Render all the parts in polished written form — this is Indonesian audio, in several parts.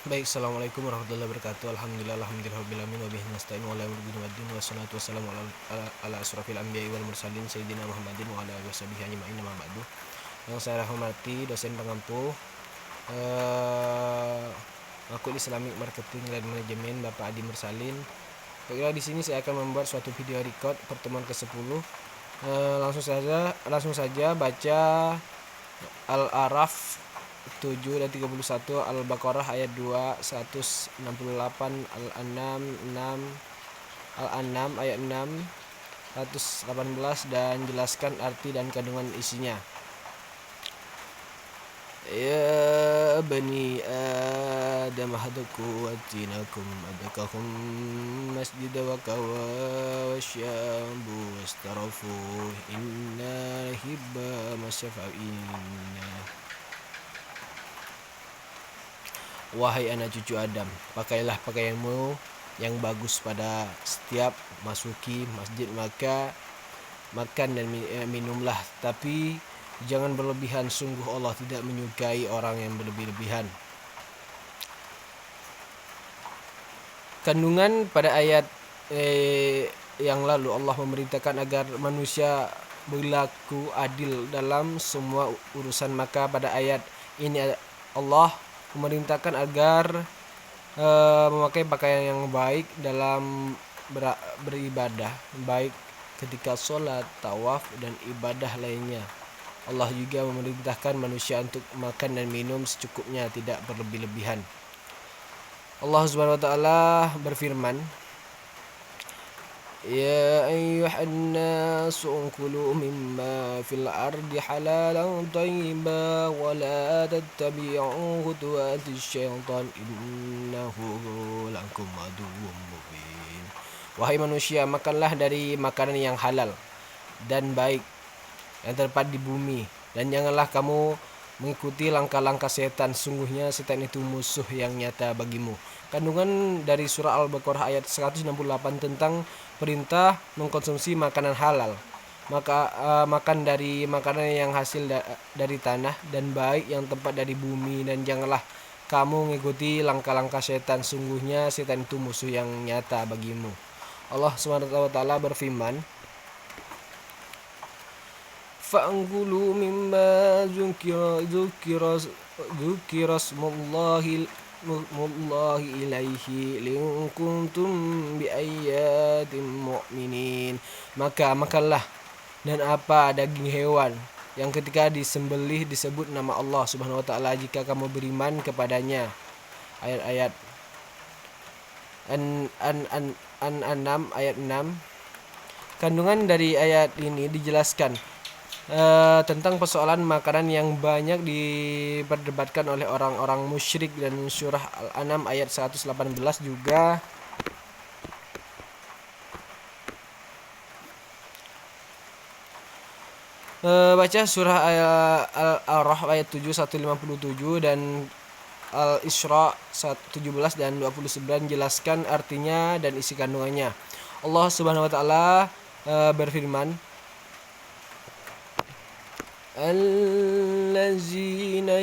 Baik, assalamualaikum warahmatullahi wabarakatuh. Alhamdulillahirabbil wa bihi nasta'in wa ala umuri waddin wassalatu wassalamu ala asrofil anbiya'i wal mursalin sayyidina Muhammadin wa ala alihi washabihi ajma'in amma ba'du. Yang saya hormati dosen pengampu Fakultas Islamic Marketing dan Manajemen Bapak Adi Mursalin. Baiklah, di sini saya akan membuat suatu video record pertemuan ke-10. Langsung saja baca Al-A'raf 7 dan 31, Al-Baqarah ayat 2, 168, Al-An'am ayat 6, 118, dan jelaskan arti dan kandungan isinya. Ya bani Adam hadaku atinakum adakahum masjid wa kawa wa syambu wastarafu inna hibba masyafa'inna. Wahai anak cucu Adam, pakailah pakaianmu yang bagus pada setiap masuki masjid, maka makan dan minumlah, tapi jangan berlebihan, sungguh Allah tidak menyukai orang yang berlebih-lebihan. Kandungan pada ayat yang lalu, Allah memerintahkan agar manusia berlaku adil dalam semua urusan, maka pada ayat ini Allah memerintahkan agar memakai pakaian yang baik dalam beribadah, baik ketika sholat, tawaf, dan ibadah lainnya. Allah juga memerintahkan manusia untuk makan dan minum secukupnya, tidak berlebih-lebihan. Allah Subhanahu wa taala berfirman, Ya ayyuhan nasu kulu mimma fil ardi halalan tayyiban wa la tattabi'u khutuwatis syaitan innahu lakum aduwwum mubin. Wahai manusia, makanlah dari makanan yang halal dan baik yang terdapat di bumi, dan janganlah kamu mengikuti langkah-langkah setan, sungguhnya setan itu musuh yang nyata bagimu. Kandungan dari surah Al-Baqarah ayat 168 tentang perintah mengkonsumsi makanan halal, maka makan dari makanan yang hasil dari tanah dan baik yang terdapat dari bumi, dan janganlah kamu mengikuti langkah-langkah setan, sungguhnya setan itu musuh yang nyata bagimu. Allah SWT berfirman, Fa'angkulu mimma dzukira smullahi ilaihi in kuntum bi ayatin mu'minin. Maka makanlah dan apa daging hewan yang ketika disembelih disebut nama Allah Subhanahu wa taala jika kamu beriman kepadanya. Ayat-ayat An-An'am ayat 6. Kandungan dari ayat ini dijelaskan tentang persoalan makanan yang banyak diperdebatkan oleh orang-orang musyrik, dan surah Al-An'am ayat 118 juga baca surah Al-A'raf ayat 7 157 dan Al-Isra 17 dan 29 jelaskan artinya dan isi kandungannya. Allah Subhanahu wa taala berfirman, Allazina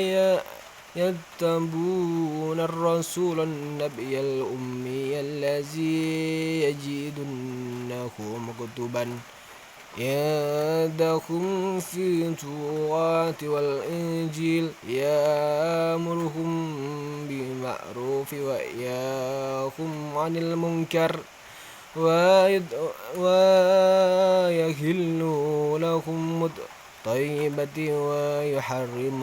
yattabuna ar-rasula an-nabiyyal ummi allazi yajidunahu maktuban yadahum fi tuwati wal injil ya'muruhum bil ma'rufi wa yahum 'anil munkar wa yahillu lahum طيبة ويحرم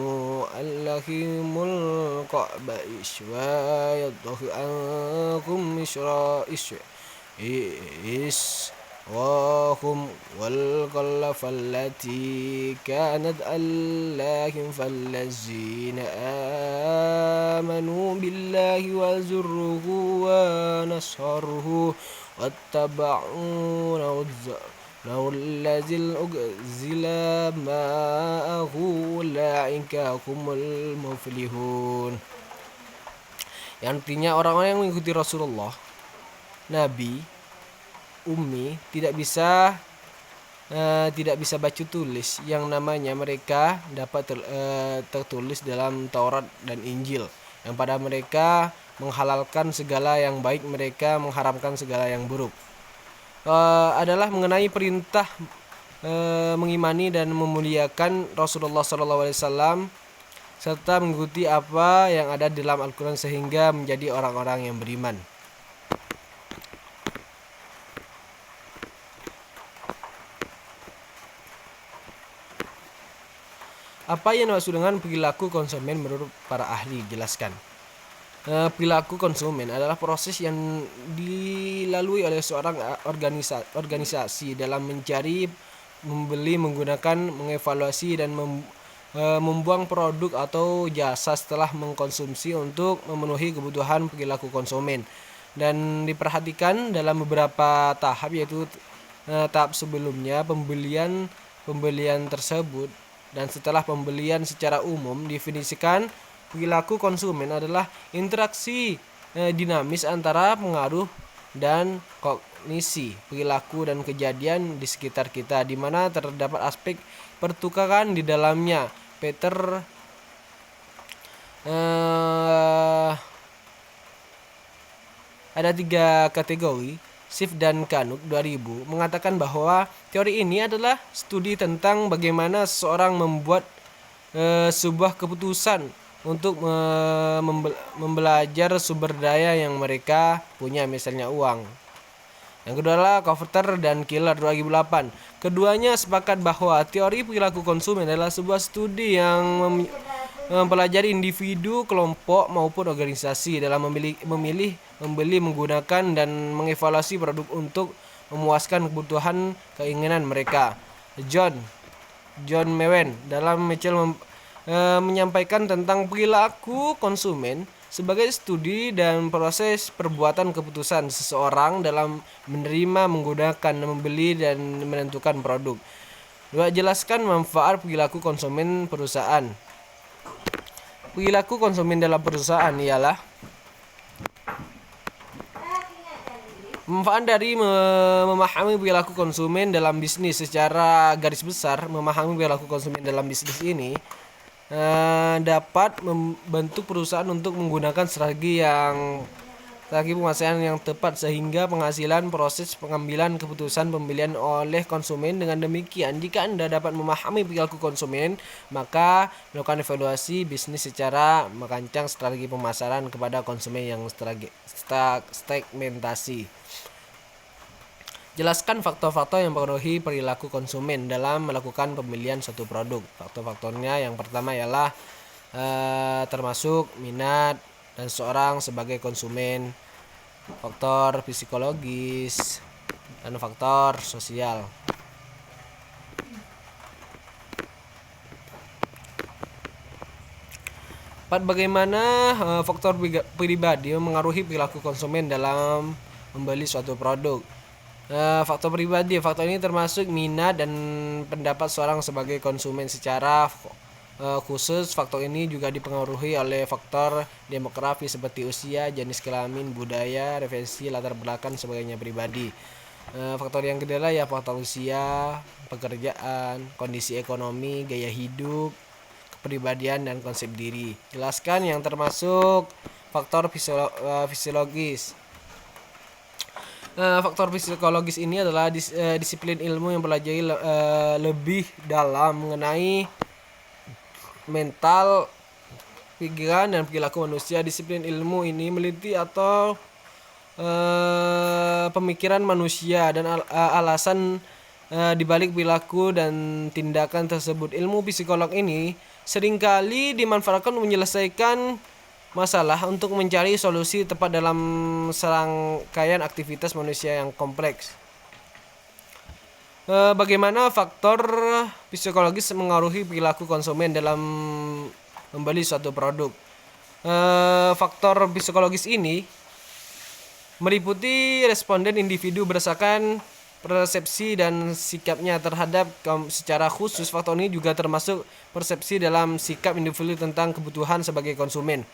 اللحم القبائش ويضع عنكم إسرهم والغلف التي كانت عليهم فالذين آمنوا بالله وزره ونصره واتبعوا الذي أنزل معه أولئك هم المفلحون. Yang artinya orang-orang yang mengikuti Rasulullah, Nabi ummi, tidak bisa baca tulis, yang namanya mereka dapat tertulis dalam Taurat dan Injil, yang pada mereka menghalalkan segala yang baik, mereka mengharamkan segala yang buruk. Adalah mengenai perintah mengimani dan memuliakan Rasulullah SAW serta mengikuti apa yang ada di dalam Al-Quran sehingga menjadi orang-orang yang beriman. Apa yang dimaksud dengan perilaku konsumen menurut para ahli? Jelaskan. Perilaku konsumen adalah proses yang dilalui oleh seorang organisasi dalam mencari, membeli, menggunakan, mengevaluasi, dan membuang produk atau jasa setelah mengkonsumsi untuk memenuhi kebutuhan perilaku konsumen. Dan diperhatikan dalam beberapa tahap, yaitu tahap sebelumnya pembelian tersebut dan setelah pembelian. Secara umum definisikan perilaku konsumen adalah interaksi dinamis antara pengaruh dan kognisi, perilaku dan kejadian di sekitar kita, di mana terdapat aspek pertukaran di dalamnya. Peter ada 3 kategori. Schiff dan Canuck 2000 mengatakan bahwa teori ini adalah studi tentang bagaimana seseorang membuat sebuah keputusan untuk membelajar sumber daya yang mereka punya, misalnya uang. Yang kedua adalah Cofter dan Keller 2008. Keduanya sepakat bahwa teori perilaku konsumen adalah sebuah studi yang mempelajari individu, kelompok maupun organisasi dalam memilih, membeli, menggunakan dan mengevaluasi produk untuk memuaskan kebutuhan keinginan mereka. John Mewen dalam Mitchell menyampaikan tentang perilaku konsumen sebagai studi dan proses perbuatan keputusan seseorang dalam menerima, menggunakan, membeli, dan menentukan produk. Jelaskan manfaat perilaku konsumen perusahaan. Perilaku konsumen dalam perusahaan ialah manfaat dari memahami perilaku konsumen dalam bisnis. Secara garis besar, memahami perilaku konsumen dalam bisnis ini dapat membantu perusahaan untuk menggunakan strategi pemasaran yang tepat sehingga penghasilan proses pengambilan keputusan pembelian oleh konsumen. Dengan demikian, jika Anda dapat memahami perilaku konsumen, maka melakukan evaluasi bisnis secara merancang strategi pemasaran kepada konsumen yang segmentasi. Jelaskan faktor-faktor yang mempengaruhi perilaku konsumen dalam melakukan pembelian suatu produk. Faktor-faktornya yang pertama ialah termasuk minat dan seorang sebagai konsumen, faktor psikologis, dan faktor sosial. Bagaimana faktor pribadi mengaruhi perilaku konsumen dalam membeli suatu produk? Faktor pribadi, faktor ini termasuk minat dan pendapat seorang sebagai konsumen. Secara khusus, faktor ini juga dipengaruhi oleh faktor demografi seperti usia, jenis kelamin, budaya, referensi, latar belakang sebagainya pribadi. Faktor yang kedua ya faktor usia, pekerjaan, kondisi ekonomi, gaya hidup, kepribadian, dan konsep diri. Jelaskan yang termasuk faktor fisiologis. Faktor psikologis ini adalah disiplin ilmu yang pelajari lebih dalam mengenai mental, pikiran, dan perilaku manusia. Disiplin ilmu ini meneliti atau pemikiran manusia dan alasan dibalik perilaku dan tindakan tersebut. Ilmu psikolog ini seringkali dimanfaatkan untuk menyelesaikan masalah untuk mencari solusi tepat dalam serangkaian aktivitas manusia yang kompleks. Bagaimana faktor psikologis mengaruhi perilaku konsumen dalam membeli suatu produk? Faktor psikologis ini meliputi responden individu berdasarkan persepsi dan sikapnya terhadap secara khusus. Faktor ini juga termasuk persepsi dalam sikap individu tentang kebutuhan sebagai konsumen.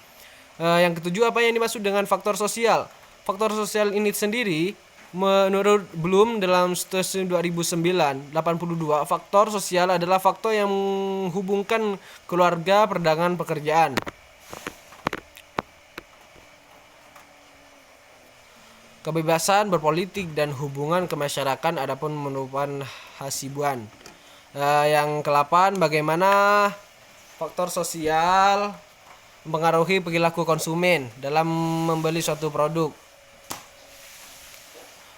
Yang ketujuh, apa yang dimaksud dengan faktor sosial? Faktor sosial ini sendiri menurut Bloom dalam studi 2009-82, faktor sosial adalah faktor yang menghubungkan keluarga, perdagangan, pekerjaan. kebebasan berpolitik dan hubungan kemasyarakatan adapun merupakan hasibuan. Yang ke-8, bagaimana faktor sosial mempengaruhi perilaku konsumen dalam membeli suatu produk.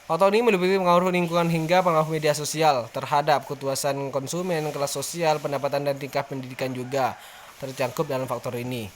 Faktor ini meliputi pengaruh lingkungan hingga pengaruh media sosial terhadap kepuasan konsumen, kelas sosial, pendapatan dan tingkat pendidikan juga tercakup dalam faktor ini.